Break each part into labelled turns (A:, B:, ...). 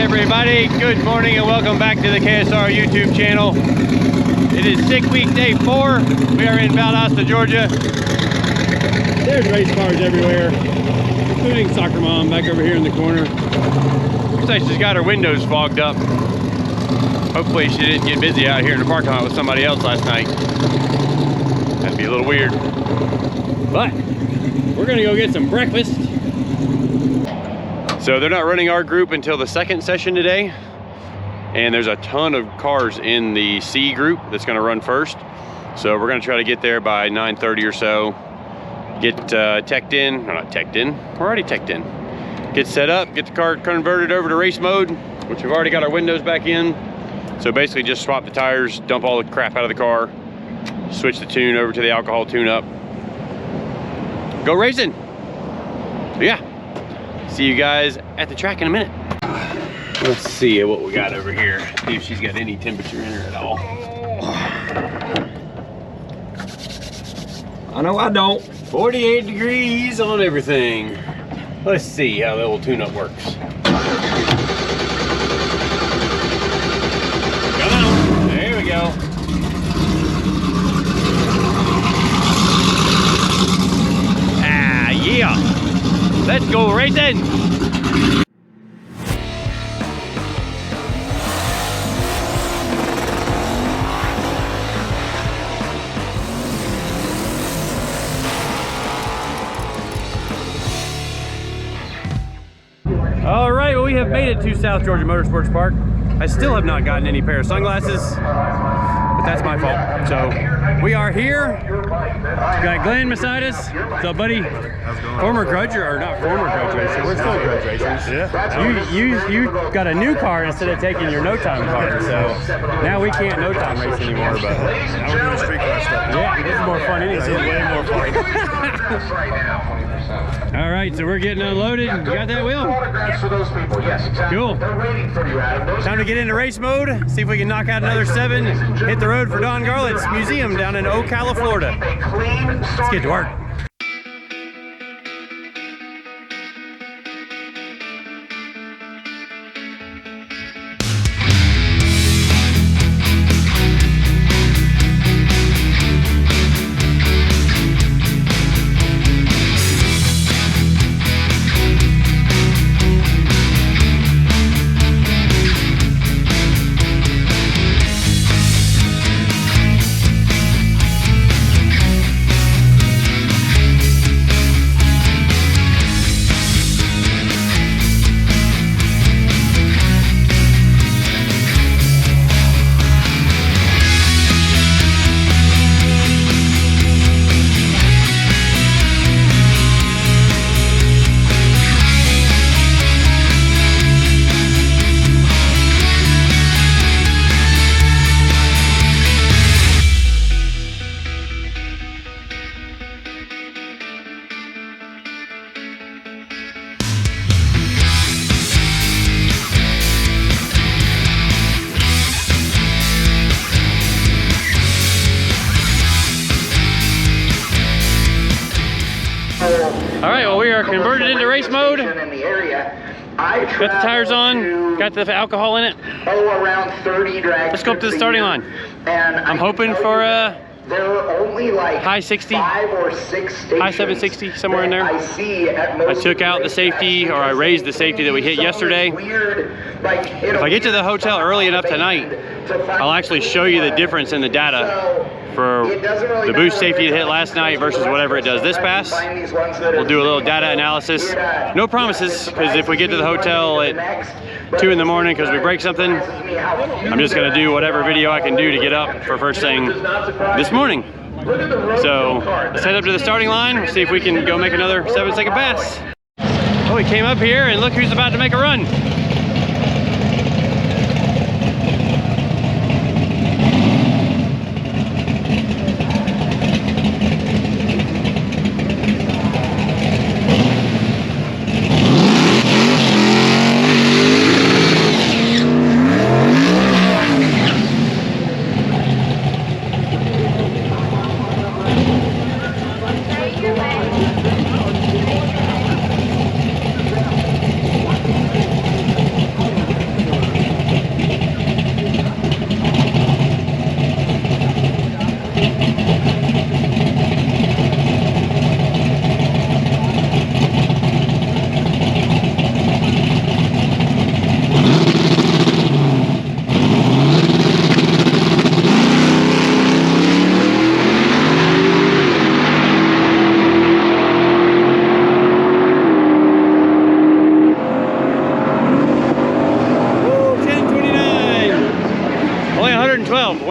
A: everybody, good morning and welcome back to the KSR YouTube channel. It is sick week day 4. We are in Valdosta, Georgia. There's race cars everywhere, including Soccer Mom back over here in the corner. Looks like she's got her windows fogged up. Hopefully she didn't get busy out here in the parking lot with somebody else last night. That'd be a little weird. But we're gonna go get some breakfast. So they're not running our group until the second session today. And there's a ton of cars in the C group that's gonna run first. So we're gonna try to get there by 9:30 or so. Get teched in, or not teched in, we're already teched in. Get set up, get the car converted over to race mode, which we've already got our windows back in. So basically just swap the tires, dump all the crap out of the car, switch the tune over to the alcohol tune-up. Go racing. So yeah. See you guys at the track in a minute. Let's see what we got over here. See if she's got any temperature in her at all.
B: I know I don't.
A: 48 degrees on everything. Let's see how the old tune-up works. Come on. There we go. Ah, yeah. Let's go racing! All right, well, we have made it to South Georgia Motorsports Park. I still have not gotten any pair of sunglasses, but that's my fault. So we are here. We've got Glenn beside us. What's up, buddy? Former grudge, or not former grudge racer. We're still grudge racers. Yeah. You got a new car instead of taking your no time car. So now we can't no time race anymore. But
C: now we're doing street car stuff.
A: Yeah, this is more fun anyway.
C: This is way more fun.
A: All right, so we're getting unloaded. You got that, Will? Cool. Time to get into race mode. See if we can knock out another 7. Hit the road for Don Garlett's museum down in Ocala, Florida. Let's get to work. All right, well, we are converted into race mode. Got the tires on, got the alcohol in it. Let's go up to the starting line. I'm hoping for a high 60, high 760, somewhere in there. I took out the safety, or I raised the safety that we hit yesterday. If I get to the hotel early enough tonight, I'll actually show you the difference in the data for the boost safety to hit last night versus whatever it does this pass. We'll do a little data analysis. No promises, because if we get to the hotel at 2 in the morning because we break something, I'm just gonna do whatever video I can do to get up for first thing this morning. So let's head up to the starting line, see if we can go make another 7-second pass. Oh, we came up here and look who's about to make a run.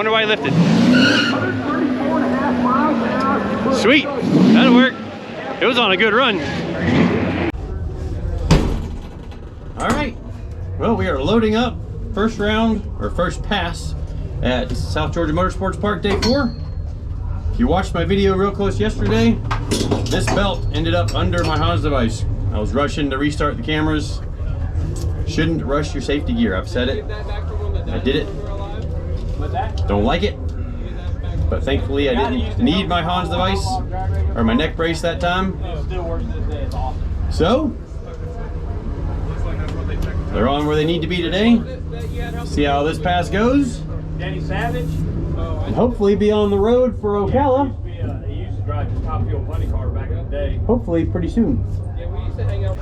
A: wonder why he lifted. Sweet, that'll work. It was on a good run. All right, well, we are loading up first round, or first pass at South Georgia Motorsports Park Day 4. If you watched my video real close yesterday, this belt ended up under my Hans device. I was rushing to restart the cameras. Shouldn't rush your safety gear, I've said it. I did it. Don't like it. But thankfully I didn't need my Hans device or my neck brace that time. So, they're on where they need to be today. See how this pass goes. And hopefully be on the road for Ocala.
B: He used to drive the top fuel money car back in the day.
A: Hopefully pretty soon.
B: Yeah, we used to hang out.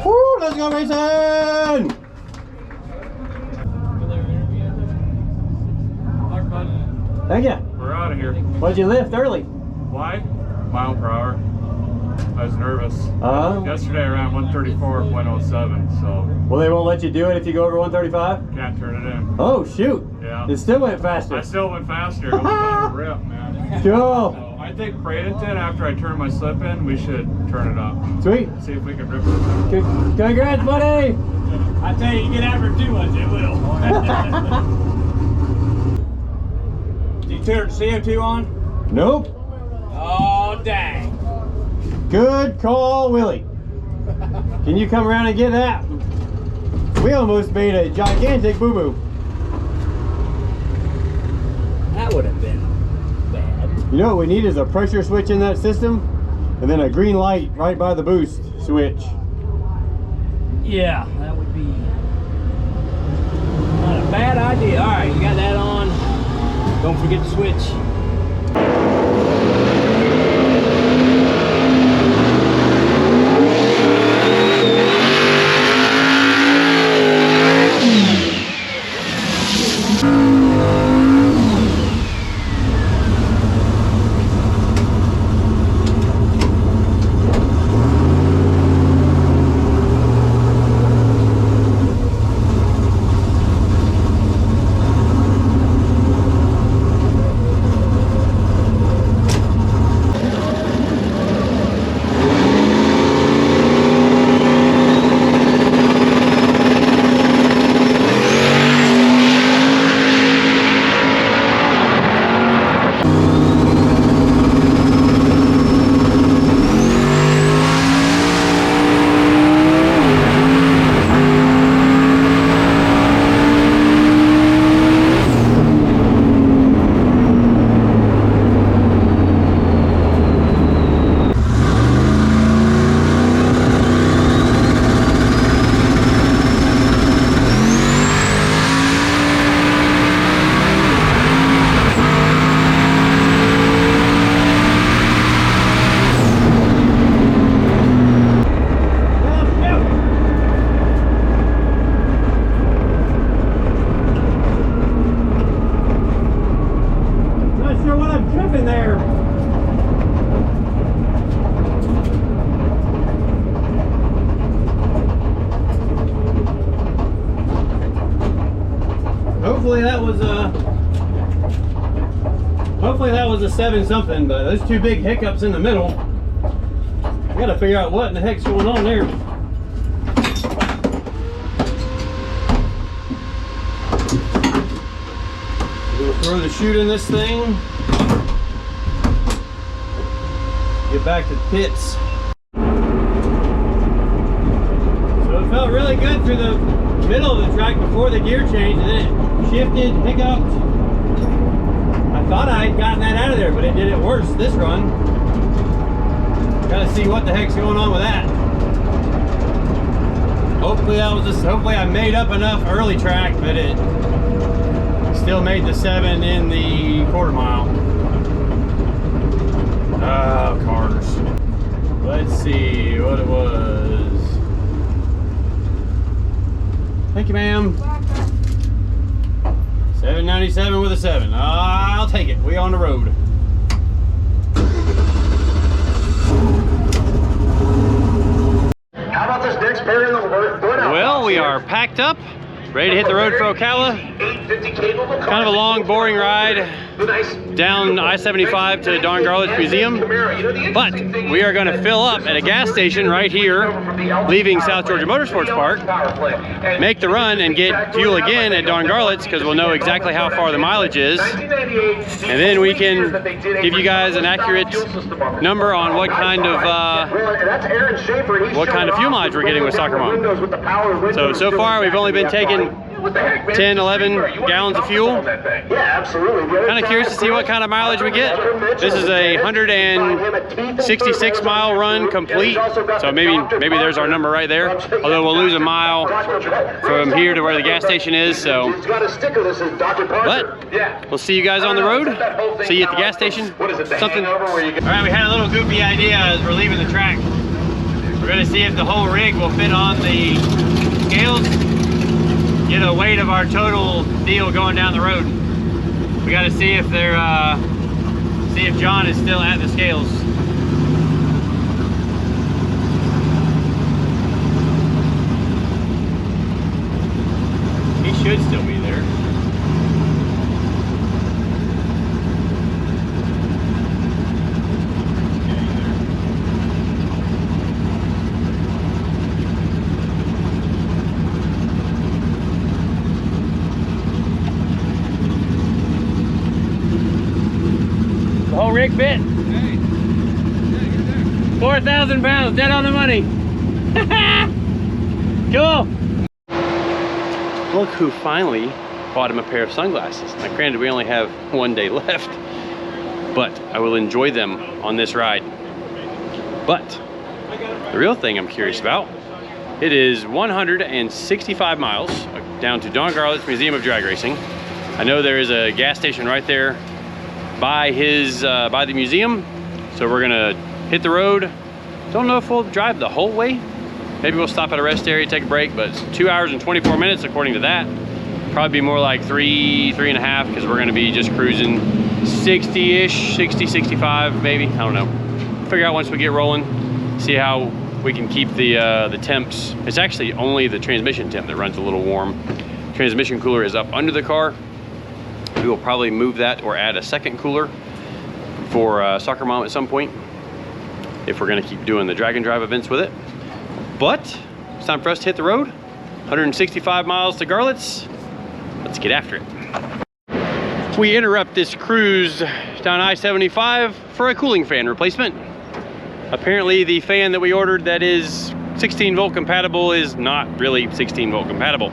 A: Woo, let's go racing! Thank you.
B: We're out of here.
A: Why'd you lift early?
B: Why? Mile per hour. I was nervous. Yesterday I ran 134.07, so
A: Well, they won't let you do it if you go over 135?
B: can't turn it in.
A: Oh, shoot.
B: Yeah.
A: It still went faster.
B: I still went faster. It was on a rip, man.
A: Cool.
B: So I think Bradenton, after I turn my slip in, we should turn it up.
A: Sweet.
B: See if we can rip it.
A: Congrats, buddy.
B: I tell you, get after too much, it will. Did you turn CO2 on?
A: Nope.
B: Oh, dang.
A: Good call, Willie. Can you come around and get that? We almost made a gigantic boo-boo.
D: That would have been bad.
A: You know what we need is a pressure switch in that system, and then a green light right by the boost switch.
D: Yeah, that would be not a bad idea. All right, you got that on. Don't forget to switch.
A: Hopefully that was a 7 something, but those two big hiccups in the middle. I gotta figure out what in the heck's going on there. We'll throw the chute in this thing. Get back to the pits. So it felt really good through the middle of the track before the gear change, and then it shifted, hiccuped. I thought I had gotten that out of there, but it did it worse this run. Gotta see what the heck's going on with that. Hopefully hopefully I made up enough early track that it still made the 7 in the quarter mile. Oh, cars. Let's see what it was. Thank you, ma'am. 797 with a 7. I'll take it. We on the road.
E: How about this next pair in the burnout?
A: Well, we are packed up, ready to hit the road for Ocala. Kind of a long, boring ride down I-75 to Don Garlit's Museum, but we are going to fill up at a gas station right here, leaving South Georgia Motorsports Park, make the run and get fuel again at Don Garlit's because we'll know exactly how far the mileage is, and then we can give you guys an accurate number on what kind of fuel mileage we're getting with Soccer Mom. So far we've only been taking 10, 11 gallons of fuel.
E: Yeah, absolutely.
A: Kind of curious to see what kind of mileage we get. This is a 166 mile run complete, so maybe there's our number right there. Although we'll lose a mile from here to where the gas station is, so. But we'll see you guys on the road. See you at the gas station. Something. All right, we had a little goofy idea as we're leaving the track. We're gonna see if the whole rig will fit on the scales. Get a weight of our total deal going down the road. We got to see if they're see if John is still at the scales. He should still be there. The whole rig fit. 4,000 pounds, dead on the money. Cool. Look who finally bought him a pair of sunglasses. Now granted, we only have 1 day left, but I will enjoy them on this ride. But the real thing I'm curious about, it is 165 miles down to Don Garlit's Museum of Drag Racing. I know there is a gas station right there by the museum, so we're gonna hit the road. Don't know if we'll drive the whole way. Maybe we'll stop at a rest area, take a break, but it's 2 hours and 24 minutes according to that. Probably be more like three and a half, because we're gonna be just cruising 60-ish, 60, 65 maybe, I don't know. Figure out once we get rolling, see how we can keep the temps. It's actually only the transmission temp that runs a little warm. Transmission cooler is up under the car. We will probably move that or add a second cooler for Soccer Mom at some point, if we're gonna keep doing the drag and drive events with it. But it's time for us to hit the road. 165 miles to Garlit's. Let's get after it. We interrupt this cruise down I-75 for a cooling fan replacement. Apparently the fan that we ordered that is 16 volt compatible is not really 16 volt compatible.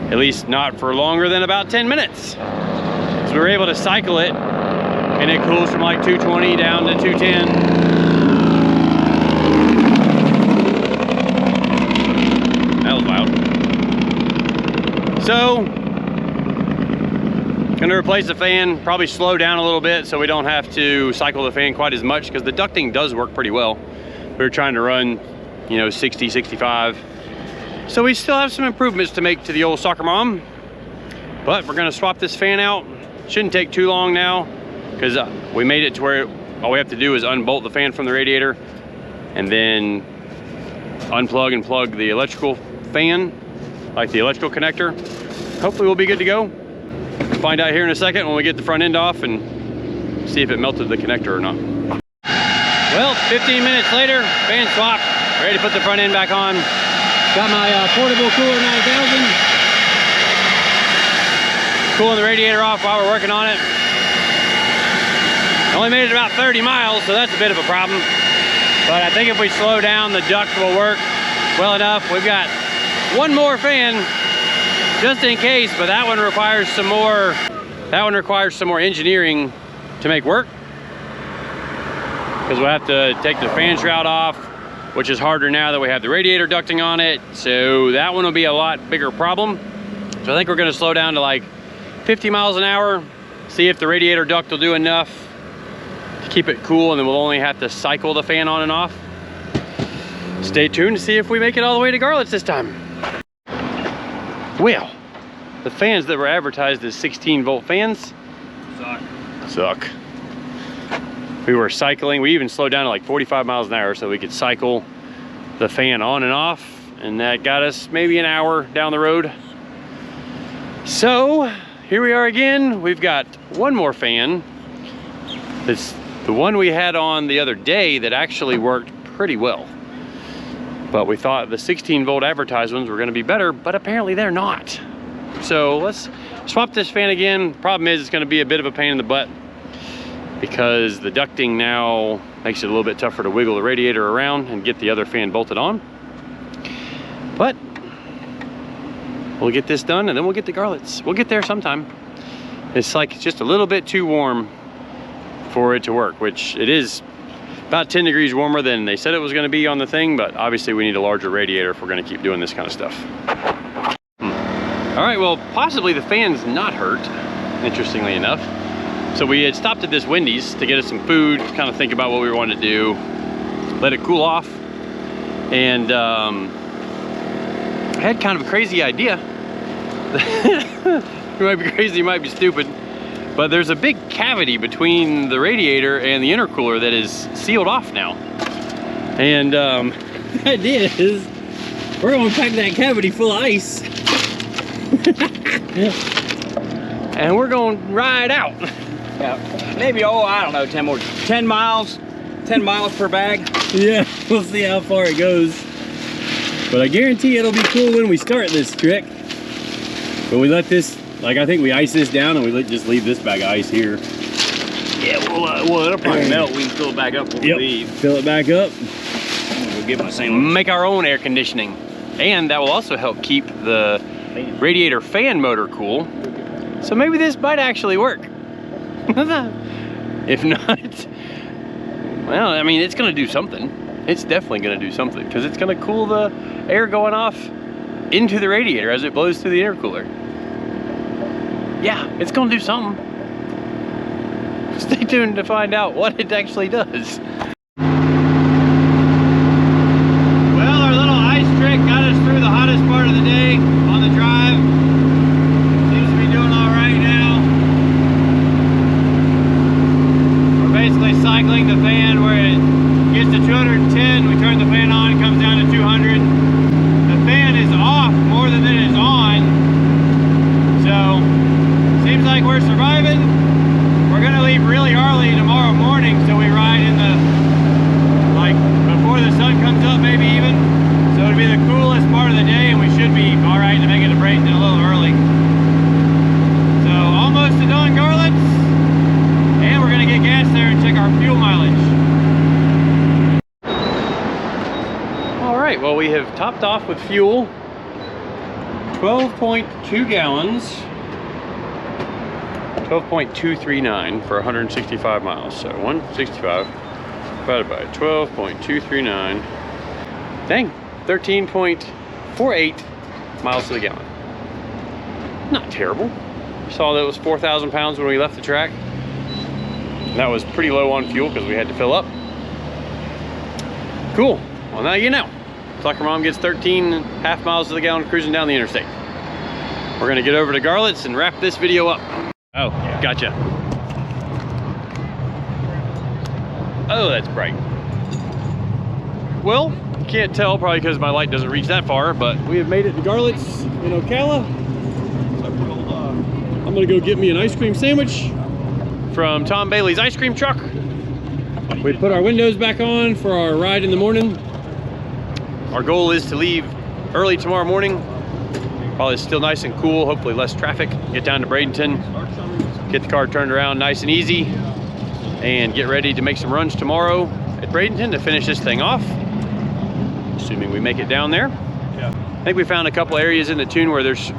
A: At least not for longer than about 10 minutes. So we were able to cycle it, and it cools from like 220 down to 210. That was loud. So, gonna replace the fan, probably slow down a little bit so we don't have to cycle the fan quite as much, because the ducting does work pretty well. We were trying to run, 60, 65. So we still have some improvements to make to the old Soccer Mom, but we're gonna swap this fan out. Shouldn't take too long now, because we made it to where all we have to do is unbolt the fan from the radiator and then unplug and plug the electrical fan, like the electrical connector. Hopefully we'll be good to go. find out here in a second when we get the front end off and see if it melted the connector or not. Well, 15 minutes later, fan swap, ready to put the front end back on. Got my portable cooler 9000. Cooling the radiator off while we're working on it. Only made it about 30 miles, so that's a bit of a problem. But I think if we slow down, the duct will work well enough. We've got one more fan just in case, but that one requires some more. That one requires some more engineering to make work, because we'll have to take the fan shroud off, which is harder now that we have the radiator ducting on it. So that one will be a lot bigger problem. So I think we're going to slow down to like 50 miles an hour, see if the radiator duct will do enough to keep it cool, and then we'll only have to cycle the fan on and off. Stay tuned to see if we make it all the way to Garlett's this time. Well, the fans that were advertised as 16-volt fans suck. We were cycling, we even slowed down to like 45 miles an hour so we could cycle the fan on and off, and that got us maybe an hour down the road. So here we are again. We've got one more fan. It's the one we had on the other day that actually worked pretty well. But we thought the 16-volt advertised ones were going to be better, but apparently they're not. So let's swap this fan again. Problem is, it's going to be a bit of a pain in the butt because the ducting now makes it a little bit tougher to wiggle the radiator around and get the other fan bolted on. But we'll get this done and then we'll get to Garlett's. We'll get there sometime. It's like it's just a little bit too warm for it to work, which it is about 10 degrees warmer than they said it was going to be on the thing, but obviously we need a larger radiator if we're going to keep doing this kind of stuff. All right, well, possibly the fan's not hurt, interestingly enough. So we had stopped at this Wendy's to get us some food, kind of think about what we wanted to do, let it cool off, and I had kind of a crazy idea. It might be crazy, it might be stupid, but there's a big cavity between the radiator and the intercooler that is sealed off now. And the idea is we're gonna pack that cavity full of ice and we're gonna ride out.
D: Yeah, maybe, oh, I don't know, 10 miles per bag.
A: Yeah, we'll see how far it goes. But I guarantee it'll be cool when we start this trick. But we let this, like, I think we ice this down and we just leave this bag of ice here.
D: Yeah, well, it'll probably melt. We can fill it back up when we leave.
A: Fill it back up.
D: We'll get my sandwich.
A: Make our own air conditioning. And that will also help keep the radiator fan motor cool. So maybe this might actually work. If not, well, I mean, it's gonna do something. It's definitely gonna do something, because it's gonna cool the air going off into the radiator as it blows through the intercooler. Yeah, it's gonna do something. Stay tuned to find out what it actually does. Well, our little ice trick got us through the hottest part of the day on the drive. Seems to be doing all right now. We're basically cycling the fan where it gets to 210. We turn the fan on, it comes down to 200. The fan is off more than it is on. So, seems like we're surviving. We're gonna leave really early tomorrow morning, so we ride in the, like, before the sun comes up, maybe even. So it'll be the coolest part of the day, and we should be all right to make it to Bradenton a little early. So almost to done Garlett's, and we're gonna get gas there and check our fuel mileage. All right, well, we have topped off with fuel. 12.2 gallons. 12.239 for 165 miles. So 165 divided by 12.239. Dang, 13.48 miles to the gallon. Not terrible. Saw that it was 4,000 pounds when we left the track. That was pretty low on fuel because we had to fill up. Cool. Well, now you know. Soccer Mom gets 13.5 miles to the gallon cruising down the interstate. We're gonna get over to Garlett's and wrap this video up. Oh, gotcha. Oh, that's bright. Well, you can't tell probably because my light doesn't reach that far, but we have made it to Garlett's in Ocala. I'm gonna go get me an ice cream sandwich from Tom Bailey's ice cream truck. We put our windows back on for our ride in the morning. Our goal is to leave early tomorrow morning while it's still nice and cool, hopefully less traffic. Get down to Bradenton, get the car turned around nice and easy, and get ready to make some runs tomorrow at Bradenton to finish this thing off, assuming we make it down there. I think we found a couple areas in the tune where there's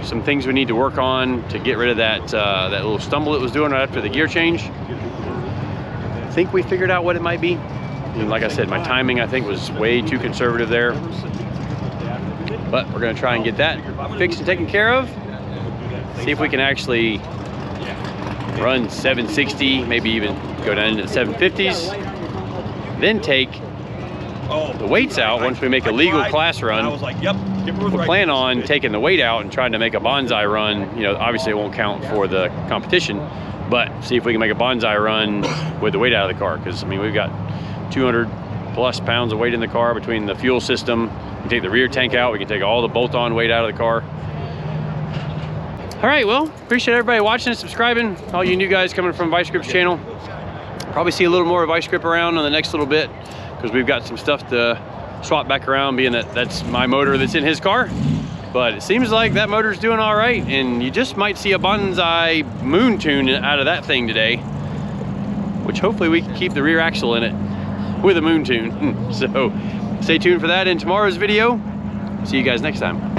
A: some things we need to work on to get rid of that that little stumble it was doing right after the gear change. I think we figured out what it might be. And like I said, my timing I think was way too conservative there. But we're gonna try and get that fixed and taken care of. See if we can actually run 760, maybe even go down into the 750s. Then take the weights out once we make a legal class run. We'll plan on taking the weight out and trying to make a bonsai run. You know, obviously it won't count for the competition, but see if we can make a bonsai run with the weight out of the car. Because I mean, we've got 200 plus pounds of weight in the car between the fuel system. We can take the rear tank out. We can take all the bolt-on weight out of the car. All right, well, appreciate everybody watching and subscribing. All you new guys coming from Vice Grip's channel. Probably see a little more of Vice Grip around on the next little bit because we've got some stuff to swap back around, being that that's my motor that's in his car. But it seems like that motor's doing all right, and you just might see a bonsai moon tune out of that thing today, which hopefully we can keep the rear axle in it with a moon tune. So stay tuned for that in tomorrow's video. See you guys next time.